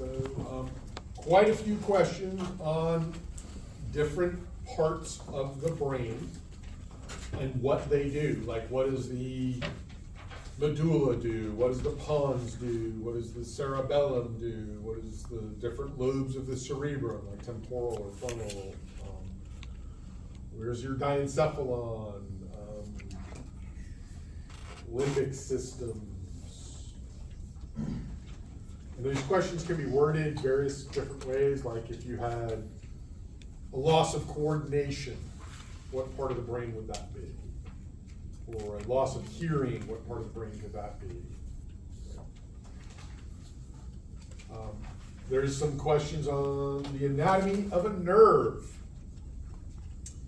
So, quite a few questions on different parts of the brain and what they do. Like, what does the medulla do? What does the pons do? What does the cerebellum do? What is the different lobes of the cerebrum, like temporal or frontal? Where's your diencephalon? Limbic systems. And these questions can be worded various different ways, like if you had a loss of coordination, what part of the brain would that be? Or a loss of hearing, what part of the brain could that be? There's some questions on the anatomy of a nerve.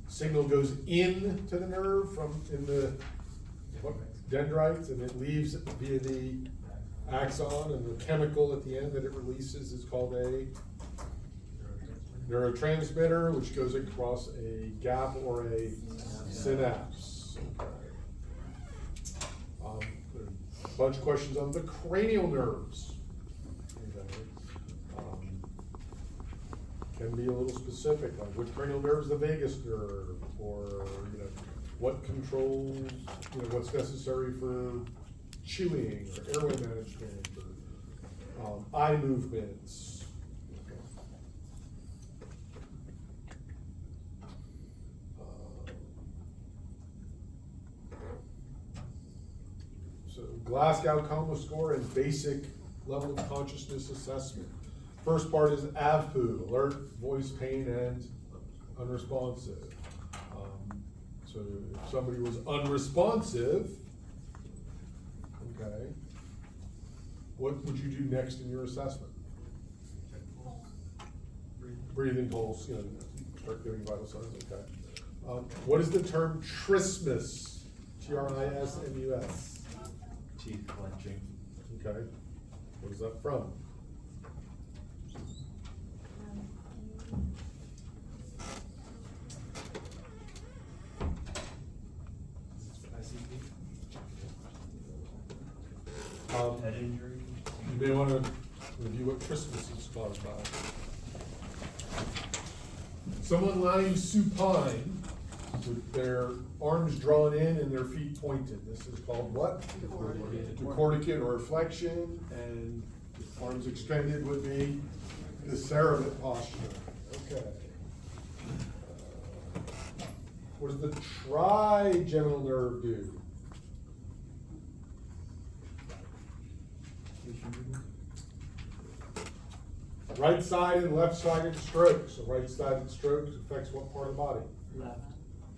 Signal goes into the nerve from in the dendrites, and it leaves via the axon, and the chemical at the end that it releases is called a neurotransmitter, which goes across a gap or a synapse. A bunch of questions on the cranial nerves. Can be a little specific, like which cranial nerve is the vagus nerve, or what controls, what's necessary for chewing or airway management, or eye movements. So Glasgow Coma Score and basic level of consciousness assessment. First part is AVPU, alert, voice, pain, and unresponsive. So if somebody was unresponsive, okay, what would you do next in your assessment? Breathing pulse, start giving vital signs, okay. What is the term trismus? Trismus. Teeth clenching. Okay. What is that from? Head injury. You may want to review what trismus is caused by. Someone lying supine with their arms drawn in and their feet pointed. This is called what? Decorticate or flexion, and arms extended would be the cerebral posture. Okay. What does the trigeminal nerve do? Right side and left sided stroke. So right sided stroke affects what part of the body? Left.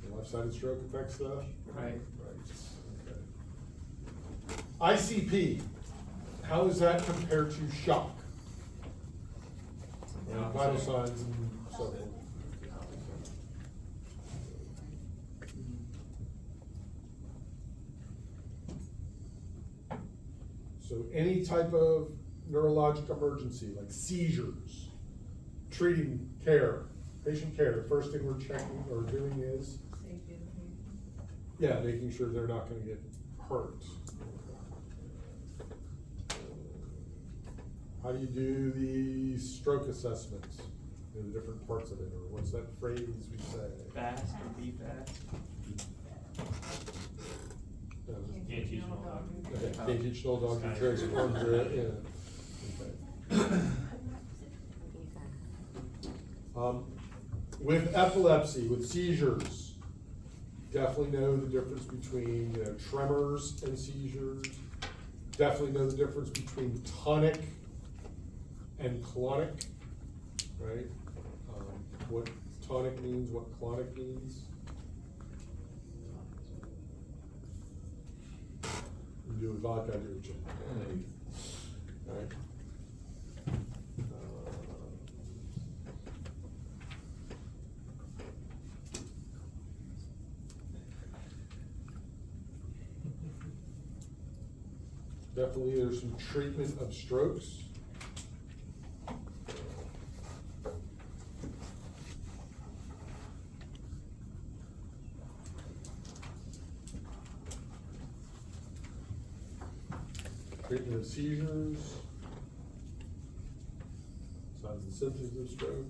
The left sided stroke affects the Right. Okay. ICP. How is that compared to shock? Vital signs and so forth. So any type of neurologic emergency, like seizures, treating care, patient care, the first thing we're checking or doing is, making sure they're not going to get hurt. How do you do the stroke assessments? The different parts of it, or what's that phrase we say? Fast or be fast. Can't teach them all. Okay, can't teach no dog and tricks. With epilepsy, with seizures, definitely know the difference between tremors and seizures. Definitely know the difference between tonic and clonic, right? What tonic means, what clonic means. You do a vodka, I do a gin. All right. Definitely there's some treatment of strokes. Treatment of seizures. signs and symptoms of stroke.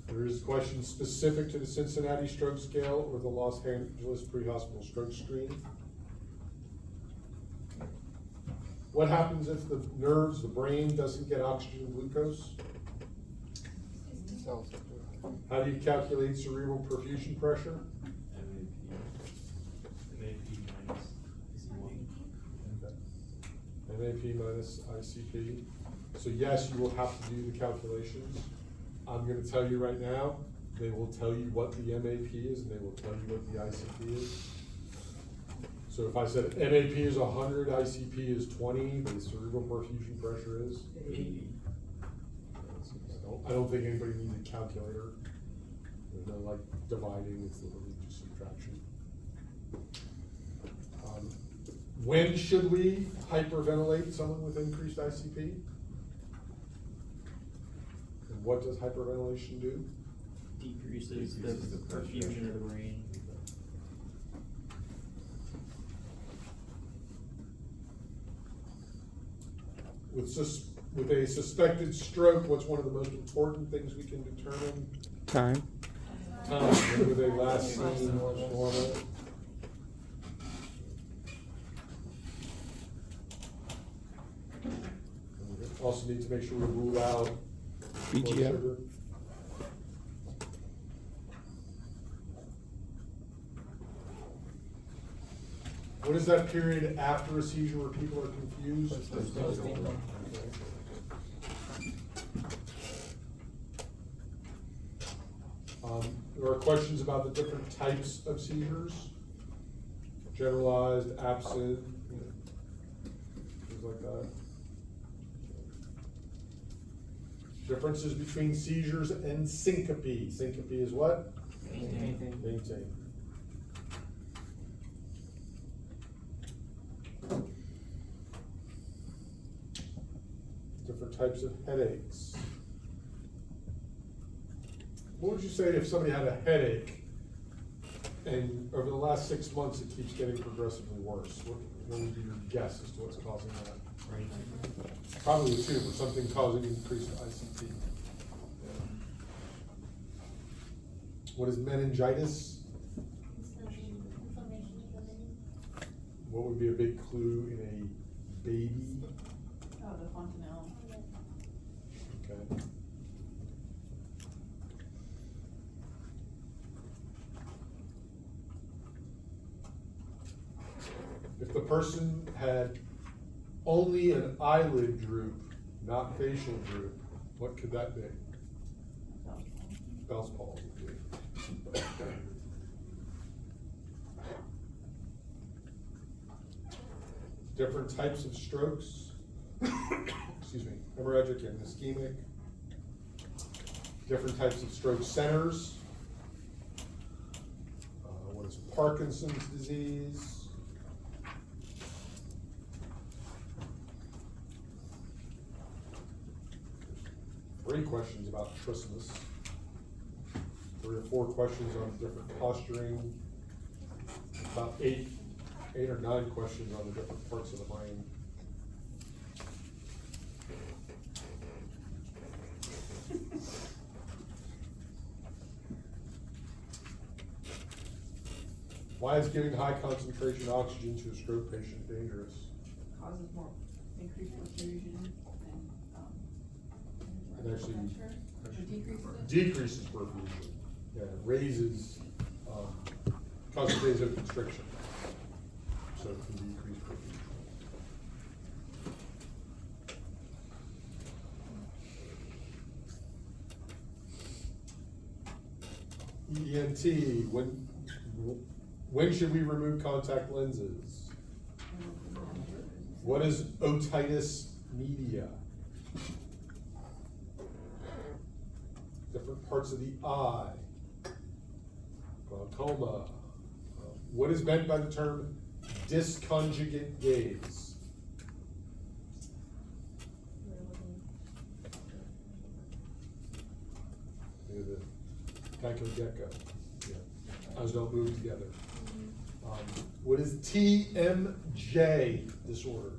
There is questions specific to the Cincinnati stroke scale or the Los Angeles pre-hospital stroke screen. What happens if the nerves, the brain doesn't get oxygen and glucose? How do you calculate cerebral perfusion pressure? MAP minus ICP. So yes, you will have to do the calculations. I'm gonna tell you right now, they will tell you what the MAP is and they will tell you what the ICP is. So if I said MAP is 100, ICP is 20, the cerebral perfusion pressure is? 80. I don't think anybody needs a calculator. There's no like dividing, it's literally just subtraction. When should we hyperventilate someone with increased ICP? And what does hyperventilation do? Decreases the perfusion of the brain. With a suspected stroke, what's one of the most important things we can determine? Time. Time. When were they last seen normal? Also need to make sure we rule out blood BGM. sugar. What is that period after a seizure where people are confused? There are questions about the different types of seizures, generalized, absent, things like that. Differences between seizures and syncope. Syncope is what? Maintain. Different types of headaches. What would you say if somebody had a headache and over the last 6 months it keeps getting progressively worse? What would be your guess as to what's causing that? Probably a tumor, something causing increased ICP. What is meningitis? What would be a big clue in a baby? Oh, the fontanelle. Okay. If the person had only an eyelid droop, not facial droop, what could that be? Bell's palsy. Different types of strokes. Excuse me, hemorrhagic and ischemic. Different types of stroke centers. What is Parkinson's disease? Three questions about trismus. 3 or 4 questions on different posturing. About 8 or 9 questions on the different parts of the brain. Why is giving high concentration oxygen to a stroke patient dangerous? Causes more increased perfusion It actually and decreases perfusion. Yeah, it raises, causes vasoconstriction. So it can decrease perfusion. ENT, when should we remove contact lenses? What is otitis media? Different parts of the eye. Glaucoma. What is meant by the term disconjugate gaze? The Geico gecko. Yeah. Eyes don't move together. What is TMJ disorder?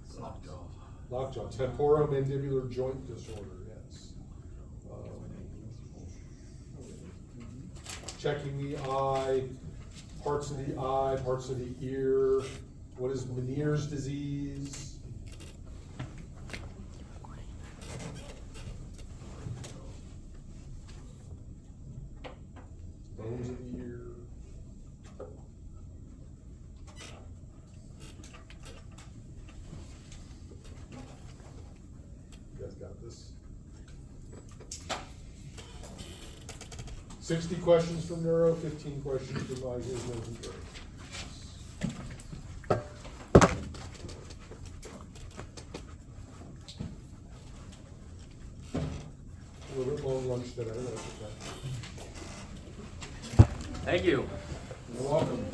Soft jaw. Lockjaw, temporomandibular joint disorder, yes. Checking the eye, parts of the eye, parts of the ear. What is Meniere's disease? Bones of the ear. You guys got this? 60 questions from neuro, 15 questions from eyes, ears, nose, and throat. A little bit long lunch today, that's okay. Thank you. You're welcome.